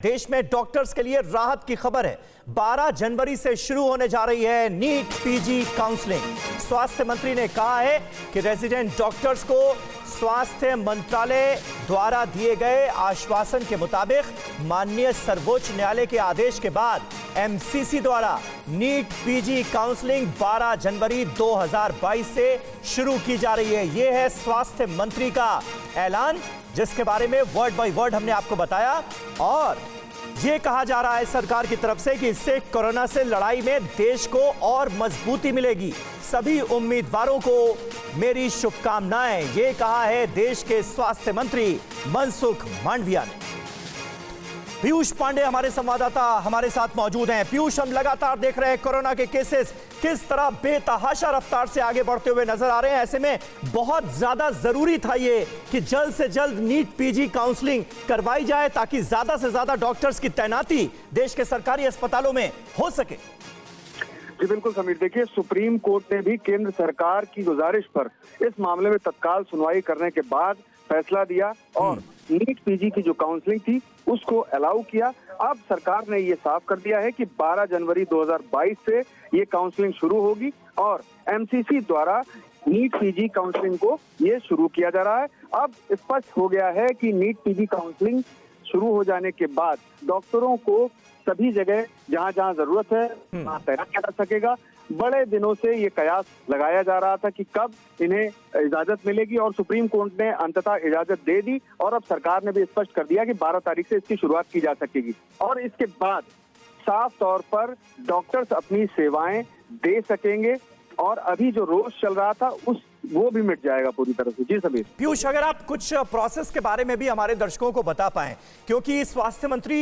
देश में डॉक्टर्स के लिए राहत की खबर है। 12 जनवरी से शुरू होने जा रही है नीट पीजी काउंसलिंग। स्वास्थ्य मंत्री ने कहा है कि रेजिडेंट डॉक्टर्स को स्वास्थ्य मंत्रालय द्वारा दिए गए आश्वासन के मुताबिक माननीय सर्वोच्च न्यायालय के आदेश के बाद एमसीसी द्वारा नीट पीजी काउंसलिंग 12 जनवरी 2022 से शुरू की जा रही है। यह है स्वास्थ्य मंत्री का ऐलान, जिसके बारे में वर्ड बाय वर्ड हमने आपको बताया। और यह कहा जा रहा है सरकार की तरफ से कि इससे कोरोना से लड़ाई में देश को और मजबूती मिलेगी। सभी उम्मीदवारों को मेरी शुभकामनाएं, यह कहा है देश के स्वास्थ्य मंत्री मनसुख मांडविया ने। पीयूष पांडे हमारे संवाददाता हमारे साथ मौजूद हैं। पीयूष, हम लगातार देख रहे हैं कोरोना के केसेस किस तरह बेतहाशा रफ्तार से आगे बढ़ते हुए नजर आ रहे हैं। ऐसे में बहुत ज्यादा जरूरी था ये कि जल्द से जल्द नीट पीजी काउंसलिंग करवाई जाए ताकि ज्यादा से ज्यादा डॉक्टर्स की तैनाती देश के सरकारी अस्पतालों में हो सके। जी बिल्कुल समीर, देखिए सुप्रीम कोर्ट ने भी केंद्र सरकार की गुजारिश पर इस मामले में तत्काल सुनवाई करने के बाद फैसला दिया और नीट पीजी की जो काउंसलिंग थी उसको अलाउ किया। अब सरकार ने ये साफ कर दिया है कि 12 जनवरी 2022 से ये काउंसलिंग शुरू होगी और एमसीसी द्वारा नीट पीजी काउंसलिंग को ये शुरू किया जा रहा है। अब स्पष्ट हो गया है कि नीट पीजी काउंसलिंग शुरू हो जाने के बाद डॉक्टरों को सभी जगह जहां जहां जरूरत है वहां तैनात किया जा सकेगा। बड़े दिनों से ये कयास लगाया जा रहा था कि कब इन्हें इजाजत मिलेगी और सुप्रीम कोर्ट ने अंततः इजाजत दे दी और अब सरकार ने भी स्पष्ट कर दिया कि 12 तारीख से इसकी शुरुआत की जा सकेगी। और इसके बाद साफ तौर पर डॉक्टर्स अपनी सेवाएं दे सकेंगे और अभी जो रोष चल रहा था वो भी मिट जाएगा पूरी तरह से। जी समीर। पीयूष, अगर आप कुछ प्रोसेस के बारे में भी हमारे दर्शकों को बता पाएं, क्योंकि स्वास्थ्य मंत्री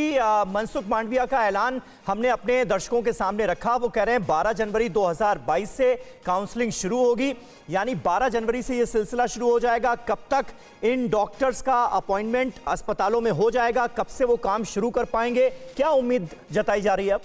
मनसुख मांडविया का ऐलान हमने अपने दर्शकों के सामने रखा। वो कह रहे हैं 12 जनवरी 2022 से काउंसलिंग शुरू होगी, यानी 12 जनवरी से ये सिलसिला शुरू हो जाएगा। कब तक इन डॉक्टर्स का अपॉइंटमेंट अस्पतालों में हो जाएगा, कब से वो काम शुरू कर पाएंगे, क्या उम्मीद जताई जा रही है? अब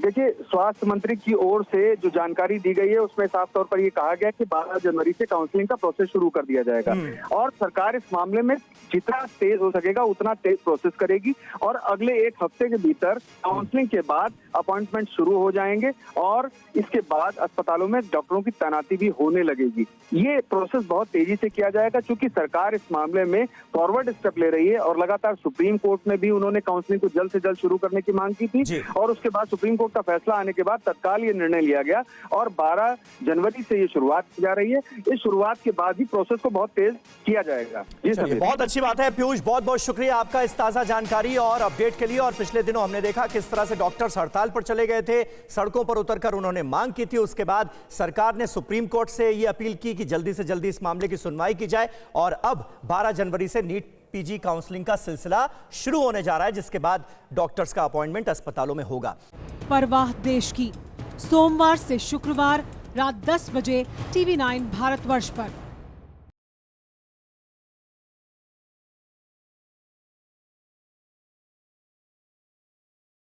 देखिए, स्वास्थ्य मंत्री की ओर से जो जानकारी दी गई है उसमें साफ तौर पर यह कहा गया कि 12 जनवरी से काउंसलिंग का प्रोसेस शुरू कर दिया जाएगा और सरकार इस मामले में जितना तेज हो सकेगा उतना तेज प्रोसेस करेगी और अगले एक हफ्ते के भीतर काउंसलिंग के बाद अपॉइंटमेंट शुरू हो जाएंगे और इसके बाद अस्पतालों में डॉक्टरों की तैनाती भी होने लगेगी। ये प्रोसेस बहुत तेजी से किया जाएगा क्योंकि सरकार इस मामले में फॉरवर्ड स्टेप ले रही है और लगातार सुप्रीम कोर्ट में भी उन्होंने काउंसलिंग को जल्द से जल्द शुरू करने की मांग की थी और उसके बाद सुप्रीम कोर्ट का फैसला आने के बाद तत्काल ये निर्णय लिया गया और 12 जनवरी से ये शुरुआत की जा रही है। इस शुरुआत के बाद ही प्रोसेस को बहुत तेज किया जाएगा। बहुत अच्छी बात है पीयूष, बहुत बहुत शुक्रिया आपका इस ताजा जानकारी और अपडेट के लिए। और पिछले दिनों हमने देखा किस तरह से डॉक्टर्स हड़ताल पर चले गए थे, सड़कों पर उतरकर उन्होंने मांग की थी। उसके बाद सरकार ने सुप्रीम कोर्ट से यह अपील की कि जल्दी से जल्दी इस मामले की सुनवाई की जाए और अब 12 जनवरी से नीट पीजी काउंसलिंग का सिलसिला शुरू होने जा रहा है, जिसके बाद डॉक्टर्स का अपॉइंटमेंट अस्पतालों में होगा। परवाह देश की, सोमवार से शुक्रवार रात 10 बजे TV9 भारतवर्ष पर।